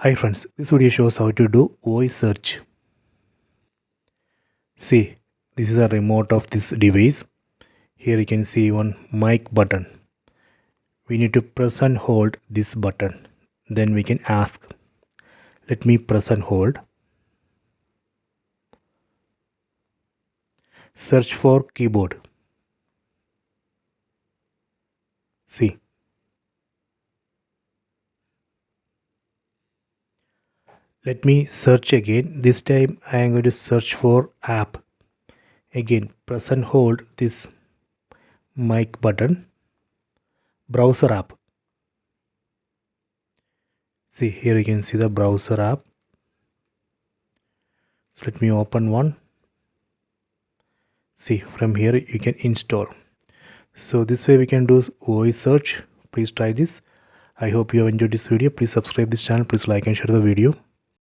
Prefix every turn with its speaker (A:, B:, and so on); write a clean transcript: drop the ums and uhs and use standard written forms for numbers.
A: Hi friends, this video shows how to do voice search. See, this is a remote of this device. Here you can see one mic button. We need to press and hold this button. Then we can ask. Let me press and hold. Search for keyboard. See. Let me search again. This time I am going to search for app. Again, press and hold this mic button. Browser app. See, here you can see the browser app. So let me open one. See, from here you can install. So this way we can do voice search. Please try this. I hope you have enjoyed this video. Please subscribe this channel. Please like and share the video.